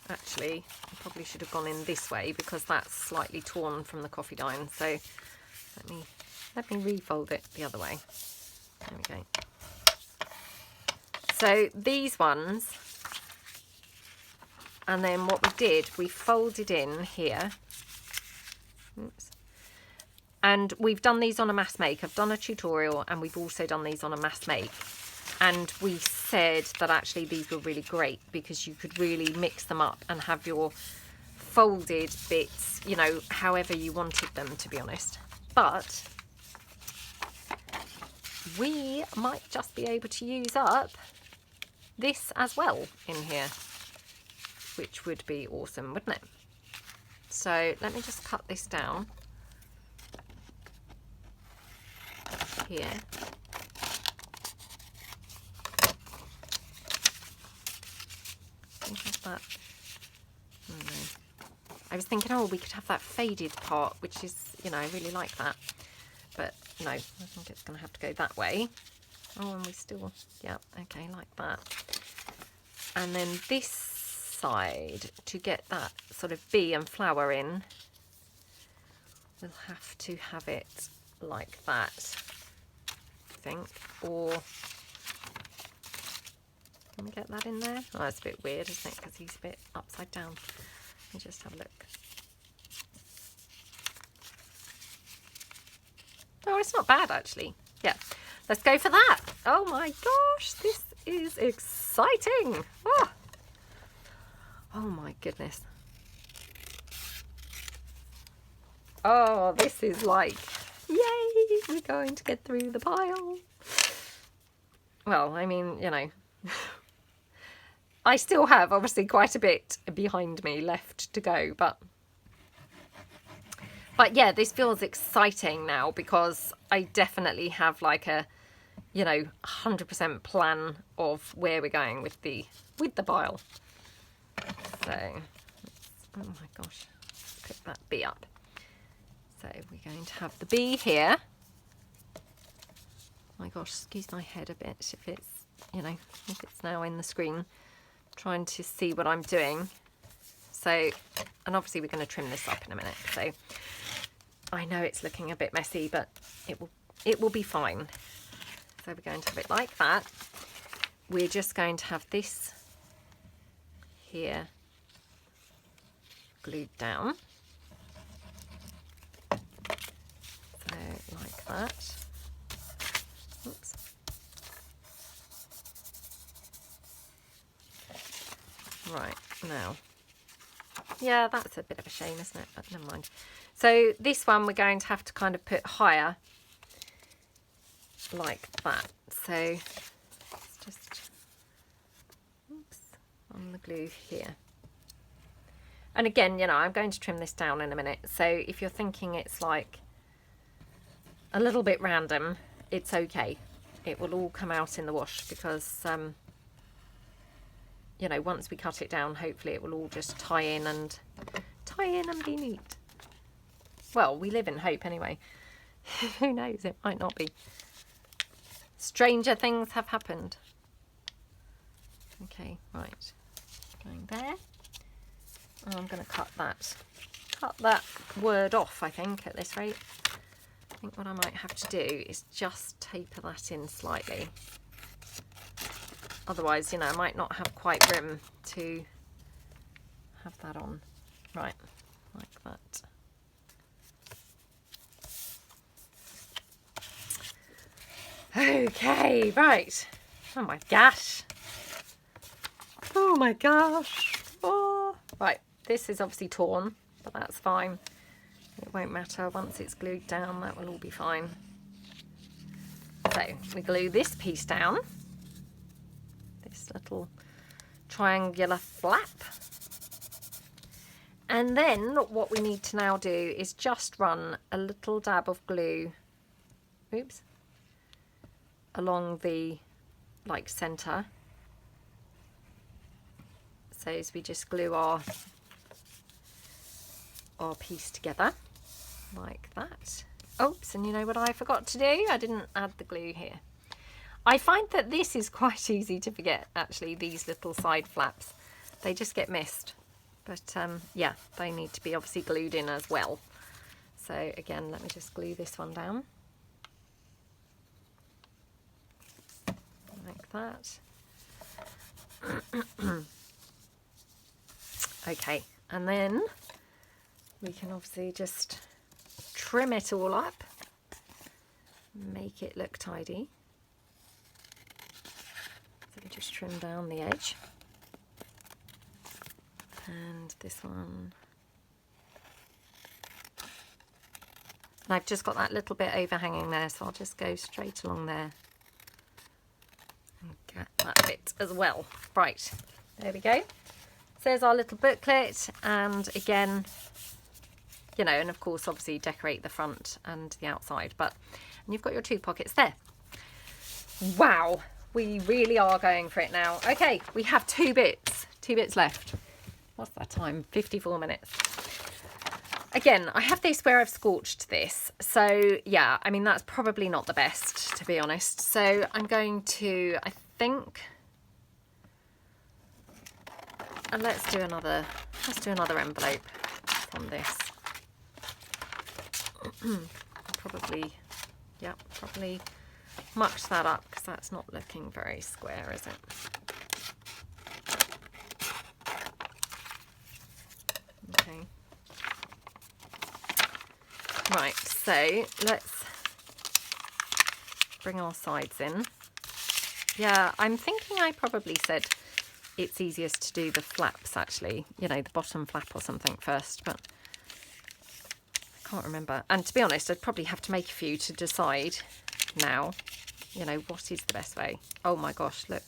Actually, I probably should have gone in this way because that's slightly torn from the coffee dye. So let me refold it the other way. There we go. So these ones, and then what we did, we folded in here. Oops. And we've done these on a mass make. I've done a tutorial and we've also done these on a mass make. And we said that actually these were really great because you could really mix them up and have your folded bits, you know, however you wanted them, to be honest. But we might just be able to use up this as well in here, which would be awesome, wouldn't it? So let me just cut this down here. That. I was thinking, oh, we could have that faded part, which is, you know, I really like that. But no, I think it's going to have to go that way. Oh, and we still, yeah, okay, like that. And then this side, to get that sort of bee and flower in, we'll have to have it like that, I think. Or can we get that in there? Oh, it's a bit weird, isn't it? Because he's a bit upside down. Let me just have a look. Oh, it's not bad, actually. Yeah, let's go for that. Oh my gosh, this is exciting. Oh my goodness. Oh, this is like, yay, we're going to get through the pile. Well, I mean, you know, I still have obviously quite a bit behind me left to go, but yeah, this feels exciting now because I definitely have like a, you know, 100% plan of where we're going with the pile. So, oh my gosh, pick that bee up. So we're going to have the bee here. My gosh, excuse my head a bit if it's, you know, if it's now in the screen, trying to see what I'm doing. So, and obviously we're going to trim this up in a minute. So I know it's looking a bit messy, but it will be fine. So we're going to have it like that. We're just going to have this here glued down. So like that. Oops. Right, now. Yeah, that's a bit of a shame, isn't it? But never mind. So this one we're going to have to kind of put higher like that. So it's just on the glue here. And again, you know, I'm going to trim this down in a minute. So if you're thinking it's like a little bit random, it's okay. It will all come out in the wash because, you know, once we cut it down, hopefully it will all just tie in and be neat. Well, we live in hope anyway. Who knows? It might not be. Stranger things have happened. Okay, right. Going there. Oh, I'm going to cut that word off, I think, at this rate. I think what I might have to do is just taper that in slightly. Otherwise, you know, I might not have quite room to have that on. Right, like that. Okay, right. Oh my gosh. Oh my gosh. Oh. Right, this is obviously torn, but that's fine. It won't matter. Once it's glued down, that will all be fine. So we glue this piece down. This little triangular flap. And then what we need to now do is just run a little dab of glue. Oops. Along the like center. So as we just glue our piece together like that. Oops, and you know what I forgot to do? I didn't add the glue here. I find that this is quite easy to forget, actually, these little side flaps. They just get missed. But yeah, they need to be obviously glued in as well. So again, let me just glue this one down. Like that. Okay, and then we can obviously just trim it all up, make it look tidy. So we just trim down the edge. And this one. And I've just got that little bit overhanging there, so I'll just go straight along there. Get that bit as well. Right, there we go. So there's our little booklet, and again, you know, and of course obviously decorate the front and the outside, and you've got your two pockets there. Wow, we really are going for it now. Okay, we have two bits left. What's that time? 54 minutes. Again, I have this where I've scorched this. So yeah, I mean, that's probably not the best, to be honest. So I'm going to, I think, and let's do another envelope on this. Probably much that up because that's not looking very square, is it? Okay. Right, so let's bring our sides in. Yeah, I'm thinking I probably said it's easiest to do the flaps, actually, you know, the bottom flap or something first, but I can't remember. And to be honest, I'd probably have to make a few to decide now, you know, what is the best way. Oh my gosh, look.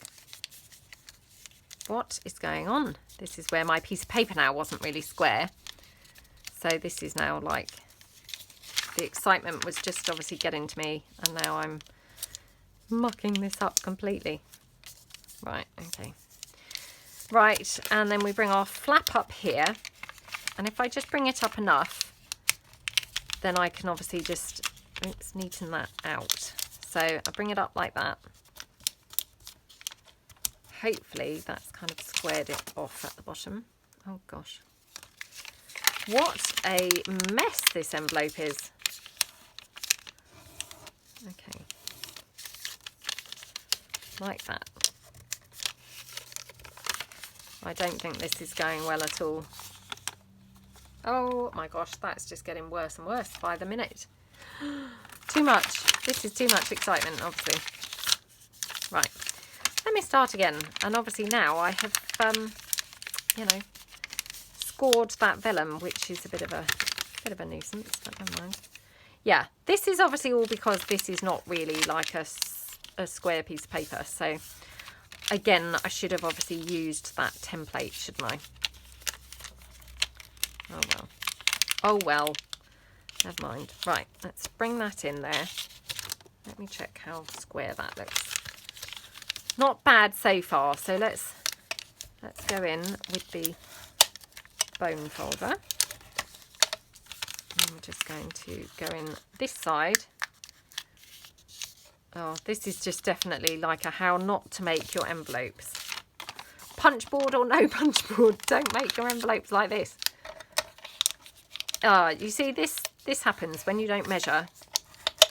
What is going on? This is where my piece of paper now wasn't really square. So this is now like, the excitement was just obviously getting to me, and now I'm mucking this up completely. Right, okay. Right, and then we bring our flap up here, and if I just bring it up enough, then I can obviously just, oops, neaten that out. So I bring it up like that. Hopefully that's kind of squared it off at the bottom. Oh gosh. What a mess this envelope is. Okay. Like that. I don't think this is going well at all. Oh my gosh, that's just getting worse and worse by the minute. Too much. This is too much excitement, obviously. Right. Let me start again. And obviously now I have, you know, scored that vellum, which is a bit of a nuisance, but never mind. Yeah, this is obviously all because this is not really like a square piece of paper. So again, I should have obviously used that template, shouldn't I? Oh well. Oh well. Never mind. Right, let's bring that in there. Let me check how square that looks. Not bad so far. So let's go in with the bone folder. I'm just going to go in this side. Oh, this is just definitely like a how not to make your envelopes. Punch board or no punch board, don't make your envelopes like this. You see, this happens when you don't measure.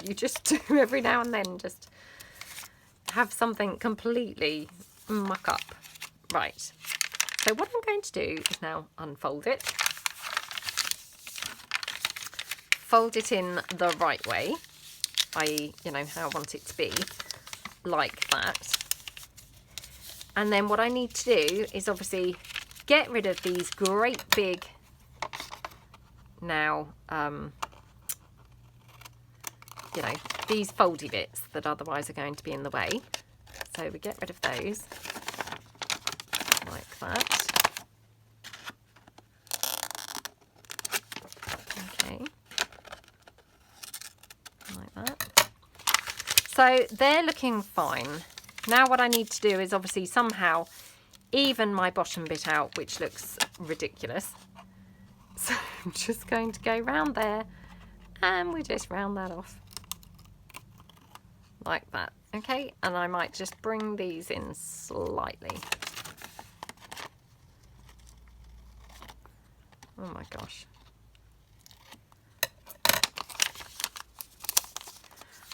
You just do every now and then, just have something completely muck up. Right. So what I'm going to do is now unfold it. Fold it in the right way, i.e., you know, how I want it to be, like that. And then what I need to do is obviously get rid of these great big, now, you know, these foldy bits that otherwise are going to be in the way. So we get rid of those, like that. Okay. Like that. So they're looking fine. Now what I need to do is obviously somehow even my bottom bit out, which looks ridiculous. So I'm just going to go round there and we just round that off. Like that. Okay, and I might just bring these in slightly. Oh my gosh.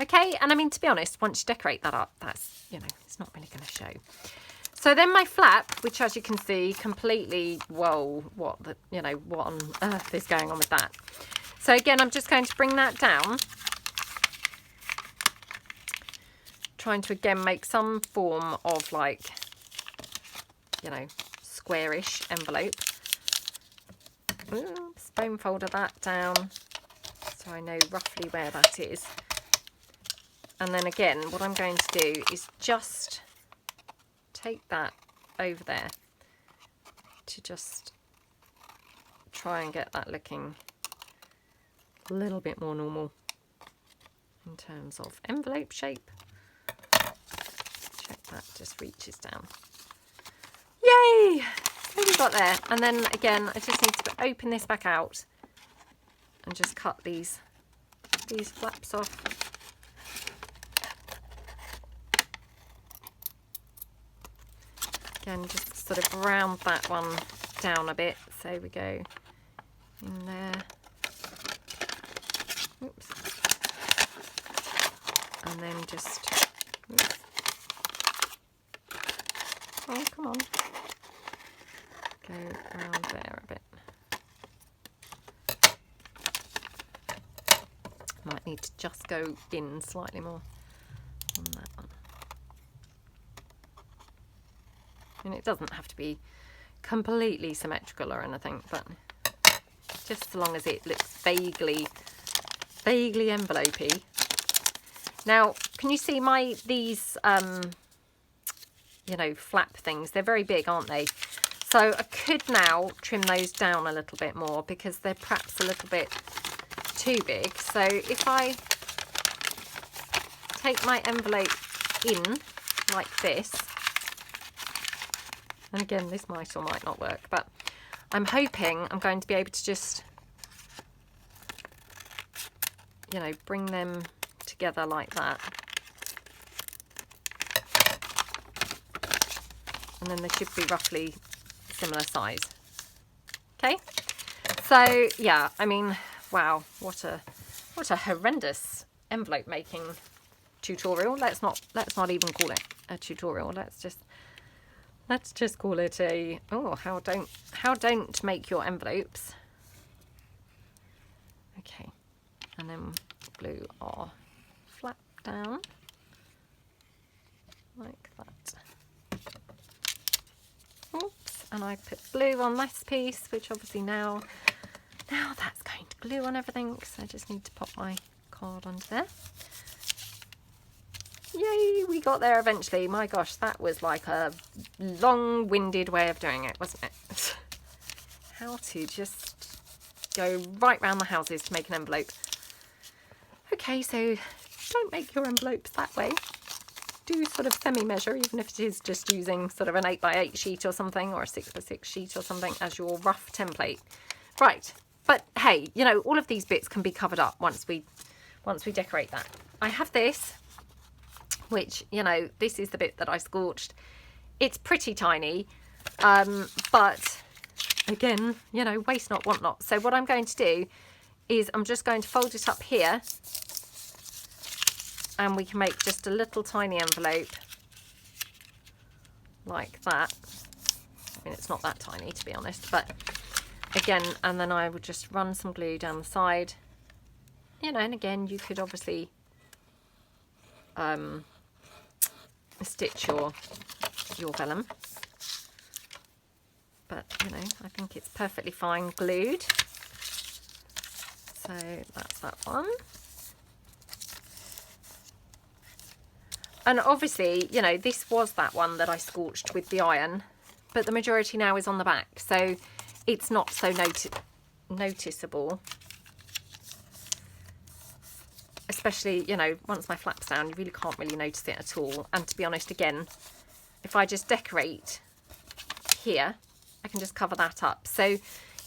Okay, and I mean, to be honest, once you decorate that up, that's, you know, it's not really going to show. So then my flap, which as you can see, completely, whoa, what on earth is going on with that? So again, I'm just going to bring that down. Trying to again make some form of like, you know, squarish envelope. Oops, bone folder that down so I know roughly where that is. And then again, what I'm going to do is just take that over there to just try and get that looking a little bit more normal in terms of envelope shape. Check that just reaches down. Yay! So we got there. And then again, I just need to open this back out and just cut these flaps off. Again, just sort of round that one down a bit. So we go in there. Oops. And then just, oops. Oh, come on. Go around there a bit. Might need to just go in slightly more on that one. And it doesn't have to be completely symmetrical or anything, but just so long as it looks vaguely vaguely envelopey. Now, can you see these, you know, flap things? They're very big, aren't they? So I could now trim those down a little bit more because they're perhaps a little bit too big. So if I take my envelope in like this, and again, this might or might not work, but I'm hoping I'm going to be able to just, you know, bring them together like that. And then they should be roughly similar size. Okay, so yeah, I mean, wow, what a horrendous envelope making tutorial. Let's not even call it a tutorial. Let's just call it a how don't make your envelopes. Okay, and then glue our flap down like that. Oops, and I put glue on this piece, which obviously now that's going to glue on everything, so I just need to pop my card onto there. Yay, we got there eventually. My gosh, that was like a long-winded way of doing it, wasn't it? How to just go right round the houses to make an envelope. Okay, so don't make your envelopes that way. Do sort of semi-measure, even if it is just using sort of an 8x8 sheet or something, or a 6x6 sheet or something as your rough template. Right, but hey, you know, all of these bits can be covered up once we decorate that. I have this, which, you know, this is the bit that I scorched. It's pretty tiny, but again, you know, waste not, want not. So what I'm going to do is I'm just going to fold it up here, and we can make just a little tiny envelope like that. I mean, it's not that tiny, to be honest, but again, and then I would just run some glue down the side, you know, and again, you could obviously stitch your vellum, but you know, I think it's perfectly fine glued. So that's that one. And obviously, you know, this was that one that I scorched with the iron, but the majority now is on the back, so it's not so noticeable. Especially, you know, once my flap's down, you really can't really notice it at all. And to be honest, again, if I just decorate here, I can just cover that up. So,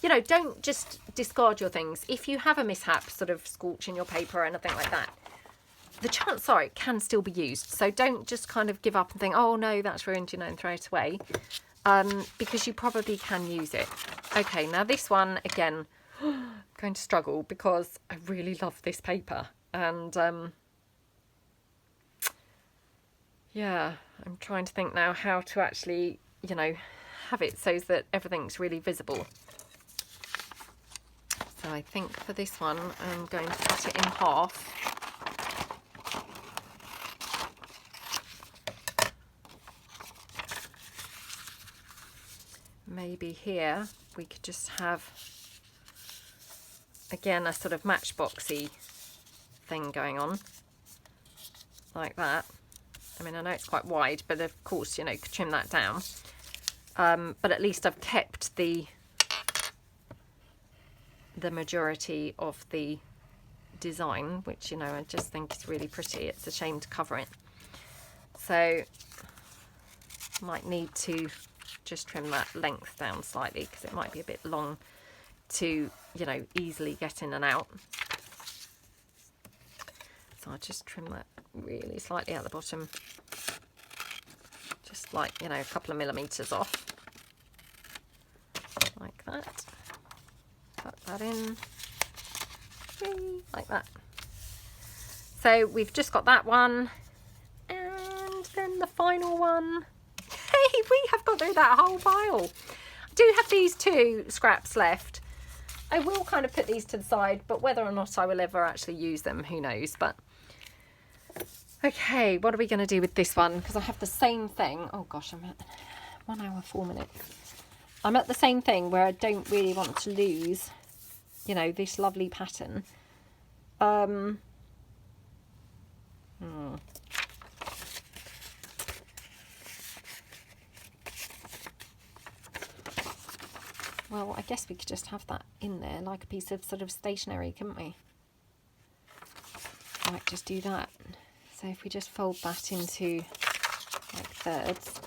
you know, don't just discard your things. If you have a mishap sort of scorching your paper or anything like that, the chances are it can still be used. So don't just kind of give up and think, oh no, that's ruined, you know, and throw it away, because you probably can use it. Okay, now this one, again, I'm going to struggle because I really love this paper. And yeah, I'm trying to think now how to actually, you know, have it so that everything's really visible. So I think for this one, I'm going to cut it in half. Maybe here we could just have, again, a sort of matchboxy thing going on like that. I mean, I know it's quite wide, but of course, you know, could trim that down, but at least I've kept the majority of the design, which, you know, I just think is really pretty. It's a shame to cover it, so might need to just trim that length down slightly because it might be a bit long to, you know, easily get in and out. So I'll just trim that really slightly at the bottom, just like, you know, a couple of millimeters off, like that. Put that in, like that. So we've just got that one, and then the final one. Hey, we have got through that whole pile. I do have these two scraps left. I will kind of put these to the side, but whether or not I will ever actually use them, who knows. But okay, what are we going to do with this one? Because I have the same thing. Oh gosh, I'm at 1 hour 4 minutes. I'm at the same thing where I don't really want to lose, you know, this lovely pattern. Well, I guess we could just have that in there like a piece of sort of stationery, couldn't we? I might just do that. So if we just fold that into like thirds,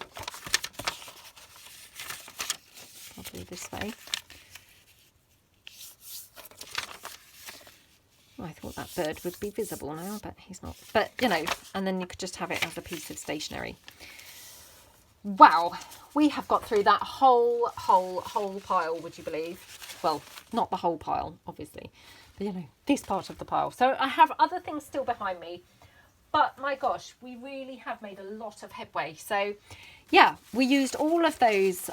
probably this way. Oh, I thought that bird would be visible now, but he's not. But, you know, and then you could just have it as a piece of stationery. Wow, we have got through that whole pile, would you believe? Well, not the whole pile, obviously, but, you know, this part of the pile. So I have other things still behind me, but my gosh, we really have made a lot of headway. So yeah, we used all of those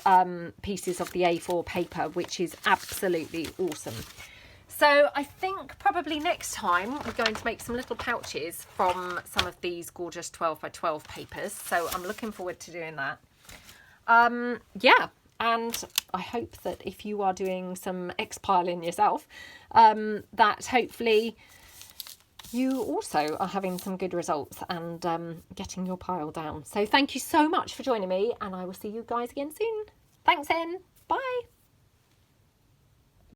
pieces of the A4 paper, which is absolutely awesome. So I think probably next time we're going to make some little pouches from some of these gorgeous 12 by 12 papers. So I'm looking forward to doing that. Yeah, and I hope that if you are doing some X-piling yourself, that hopefully you also are having some good results and getting your pile down. So thank you so much for joining me, and I will see you guys again soon. Thanks, Em. Bye.